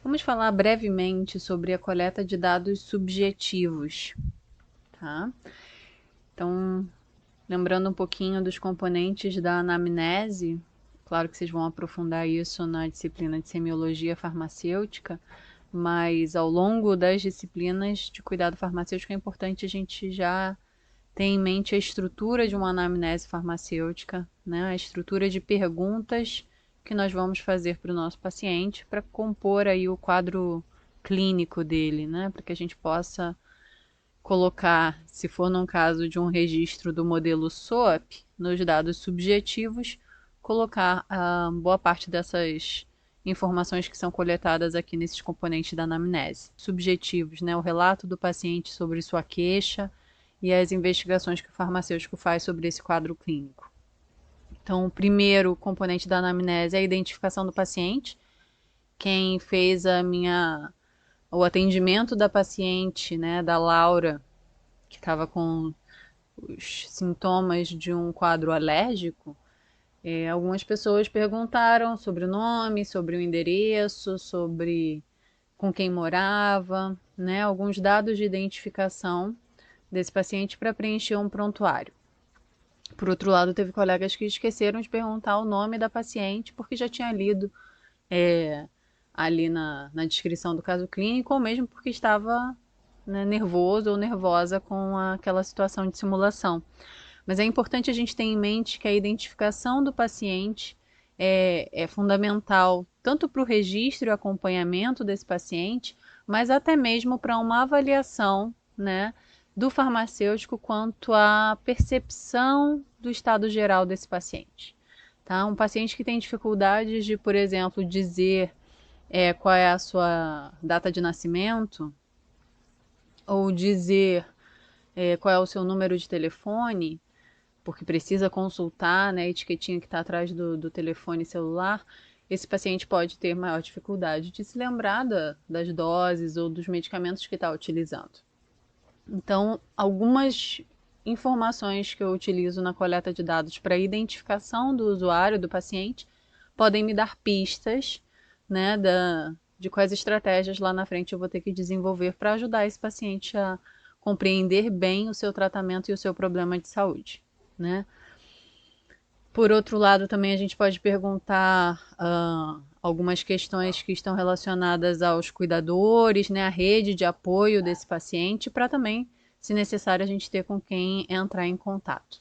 Vamos falar brevemente sobre a coleta de dados subjetivos, tá? Então, lembrando um pouquinho dos componentes da anamnese, claro que vocês vão aprofundar isso na disciplina de semiologia farmacêutica, mas ao longo das disciplinas de cuidado farmacêutico é importante a gente já ter em mente a estrutura de uma anamnese farmacêutica, né? A estrutura de perguntas que nós vamos fazer para o nosso paciente para compor aí o quadro clínico dele, né? Para que a gente possa colocar, se for num caso de um registro do modelo SOAP, nos dados subjetivos, colocar boa parte dessas informações que são coletadas aqui nesses componentes da anamnese. Subjetivos, né? O relato do paciente sobre sua queixa e as investigações que o farmacêutico faz sobre esse quadro clínico. Então, o primeiro componente da anamnese é a identificação do paciente. Quem fez o atendimento da paciente, né, da Laura, que estava com os sintomas de um quadro alérgico, algumas pessoas perguntaram sobre o nome, sobre o endereço, sobre com quem morava, né, alguns dados de identificação desse paciente para preencher um prontuário. Por outro lado, teve colegas que esqueceram de perguntar o nome da paciente porque já tinha lido ali na descrição do caso clínico, ou mesmo porque estava, né, nervoso ou nervosa com aquela situação de simulação. Mas é importante a gente ter em mente que a identificação do paciente é fundamental tanto para o registro e acompanhamento desse paciente, mas até mesmo para uma avaliação, né, do farmacêutico quanto à percepção do estado geral desse paciente. Tá? Um paciente que tem dificuldades de, por exemplo, dizer qual é a sua data de nascimento, ou dizer qual é o seu número de telefone, porque precisa consultar, né, a etiquetinha que está atrás do telefone celular, esse paciente pode ter maior dificuldade de se lembrar das doses ou dos medicamentos que está utilizando. Então, algumas informações que eu utilizo na coleta de dados para identificação do usuário, do paciente, podem me dar pistas, né, de quais estratégias lá na frente eu vou ter que desenvolver para ajudar esse paciente a compreender bem o seu tratamento e o seu problema de saúde, né? Por outro lado, também a gente pode perguntar algumas questões que estão relacionadas aos cuidadores, né, a rede de apoio desse paciente, para também, se necessário, a gente ter com quem entrar em contato.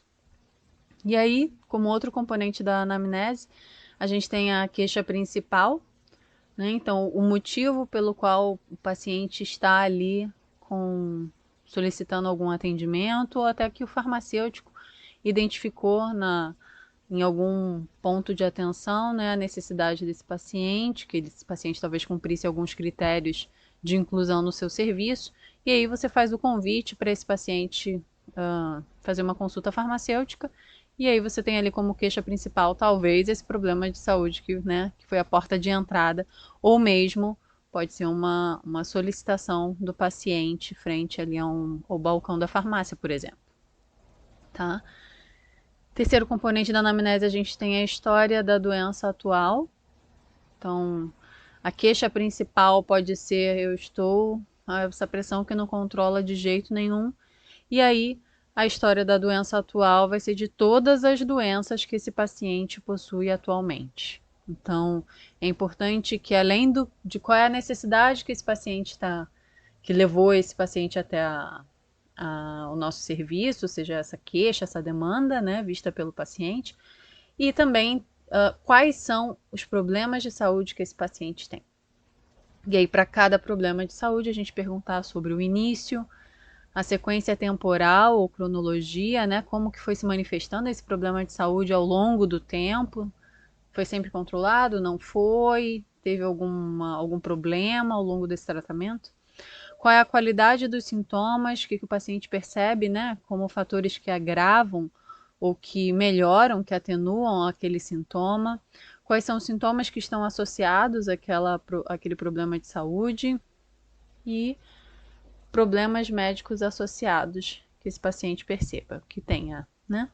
E aí, como outro componente da anamnese, a gente tem a queixa principal, né? Então, o motivo pelo qual o paciente está ali solicitando algum atendimento, ou até que o farmacêutico identificou em algum ponto de atenção, né, a necessidade desse paciente, que esse paciente talvez cumprisse alguns critérios de inclusão no seu serviço, e aí você faz o convite para esse paciente fazer uma consulta farmacêutica, e aí você tem ali como queixa principal, talvez, esse problema de saúde que foi a porta de entrada, ou mesmo pode ser uma solicitação do paciente frente ali ao balcão da farmácia, por exemplo. Tá? Terceiro componente da anamnese, a gente tem a história da doença atual. Então, a queixa principal pode ser: eu estou essa pressão que não controla de jeito nenhum. E aí, a história da doença atual vai ser de todas as doenças que esse paciente possui atualmente. Então, é importante que, além de qual é a necessidade que esse paciente que levou esse paciente até o nosso serviço, ou seja, essa queixa, essa demanda, né, vista pelo paciente, e também quais são os problemas de saúde que esse paciente tem. E aí, para cada problema de saúde, a gente perguntar sobre o início, a sequência temporal ou cronologia, né, como que foi se manifestando esse problema de saúde ao longo do tempo, foi sempre controlado, não foi, teve algum problema ao longo desse tratamento? Qual é a qualidade dos sintomas, o que o paciente percebe, né, como fatores que agravam ou que melhoram, que atenuam aquele sintoma? Quais são os sintomas que estão associados àquele problema de saúde? E problemas médicos associados que esse paciente perceba que tenha, né?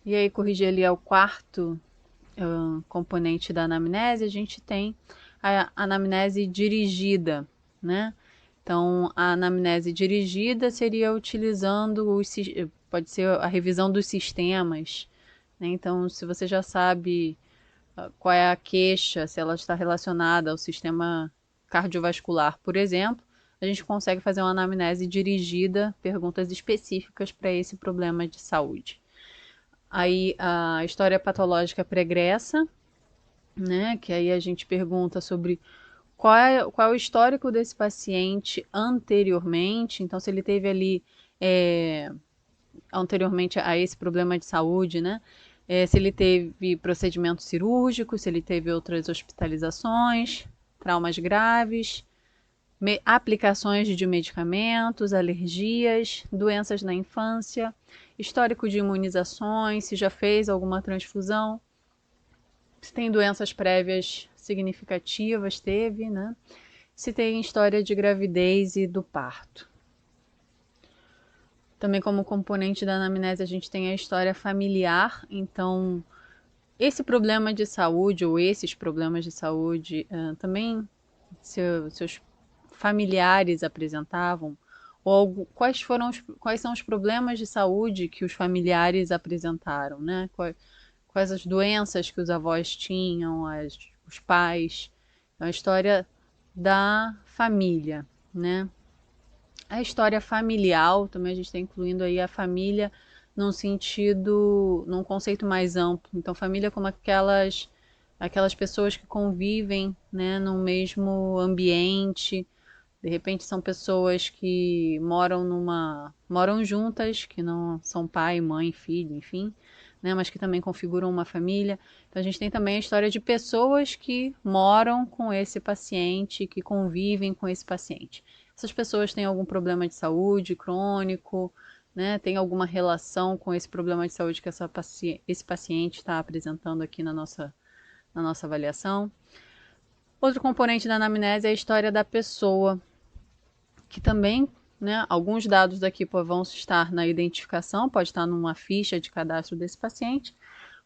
E aí, corrigir ali o quarto componente da anamnese, a gente tem a anamnese dirigida, né? Então, a anamnese dirigida seria utilizando pode ser a revisão dos sistemas, né? Então, se você já sabe qual é a queixa, se ela está relacionada ao sistema cardiovascular, por exemplo, a gente consegue fazer uma anamnese dirigida, perguntas específicas para esse problema de saúde. Aí a história patológica pregressa, né? Que aí a gente pergunta sobre qual é o histórico desse paciente anteriormente. Então, se ele teve ali anteriormente a esse problema de saúde, né? Se ele teve procedimento cirúrgico, se ele teve outras hospitalizações, traumas graves, aplicações de medicamentos, alergias, doenças na infância, histórico de imunizações, se já fez alguma transfusão, se tem doenças prévias significativas, teve, né? Se tem história de gravidez e do parto. Também como componente da anamnese a gente tem a história familiar, então esse problema de saúde ou esses problemas de saúde também seus familiares apresentavam, ou quais são os problemas de saúde que os familiares apresentaram, né? Quais as doenças que os avós tinham, os pais, então, a história da família, né? A história familiar, também a gente está incluindo aí a família num conceito mais amplo. Então, família como aquelas pessoas que convivem, né, no mesmo ambiente. De repente são pessoas que moram juntas, que não são pai, mãe, filho, enfim, né, mas que também configuram uma família. Então a gente tem também a história de pessoas que moram com esse paciente, que convivem com esse paciente. Essas pessoas têm algum problema de saúde crônico, né, tem alguma relação com esse problema de saúde que esse paciente está apresentando aqui na nossa avaliação. Outro componente da anamnese é a história da pessoa, que também, né, alguns dados daqui vão estar na identificação, pode estar numa ficha de cadastro desse paciente,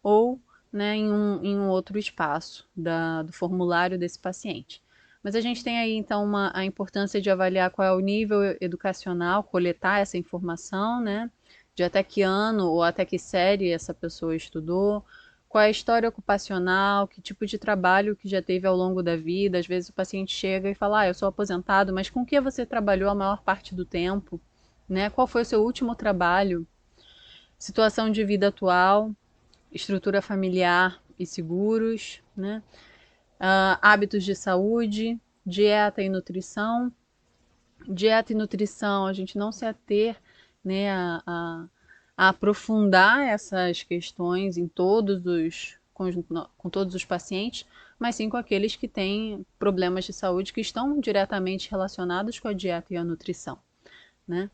ou, né, em um outro espaço do formulário desse paciente. Mas a gente tem aí, então, a importância de avaliar qual é o nível educacional, coletar essa informação, né, de até que ano ou até que série essa pessoa estudou, qual é a história ocupacional, que tipo de trabalho que já teve ao longo da vida. Às vezes o paciente chega e fala, eu sou aposentado, mas com que você trabalhou a maior parte do tempo? Né? Qual foi o seu último trabalho? Situação de vida atual, estrutura familiar e seguros, né? Hábitos de saúde, dieta e nutrição. Dieta e nutrição, a gente não se ater, né, a aprofundar essas questões com todos os pacientes, mas sim com aqueles que têm problemas de saúde que estão diretamente relacionados com a dieta e a nutrição, né?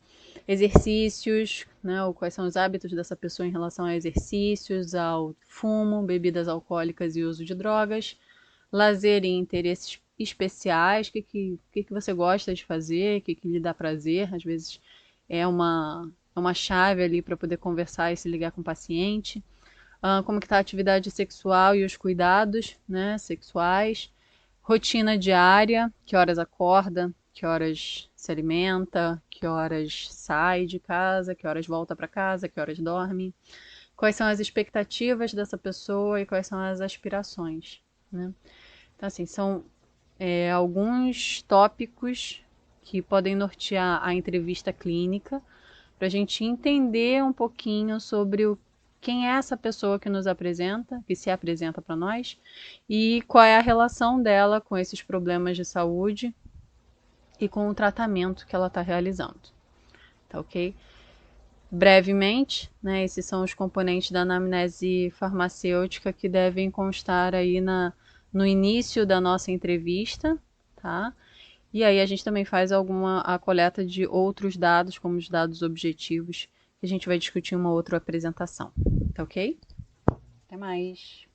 Exercícios, né, ou quais são os hábitos dessa pessoa em relação a exercícios, ao fumo, bebidas alcoólicas e uso de drogas, lazer e interesses especiais, o que você gosta de fazer, o que lhe dá prazer, às vezes é uma chave ali para poder conversar e se ligar com o paciente. Como que está a atividade sexual e os cuidados, né, sexuais. Rotina diária, que horas acorda, que horas se alimenta, que horas sai de casa, que horas volta para casa, que horas dorme. Quais são as expectativas dessa pessoa e quais são as aspirações, né? Então, assim, são alguns tópicos que podem nortear a entrevista clínica, para a gente entender um pouquinho sobre quem é essa pessoa que nos apresenta, que se apresenta para nós, e qual é a relação dela com esses problemas de saúde e com o tratamento que ela está realizando. Tá ok? Brevemente, né, esses são os componentes da anamnese farmacêutica que devem constar aí no início da nossa entrevista, tá? E aí a gente também faz a coleta de outros dados, como os dados objetivos, que a gente vai discutir em uma outra apresentação, tá ok? Até mais!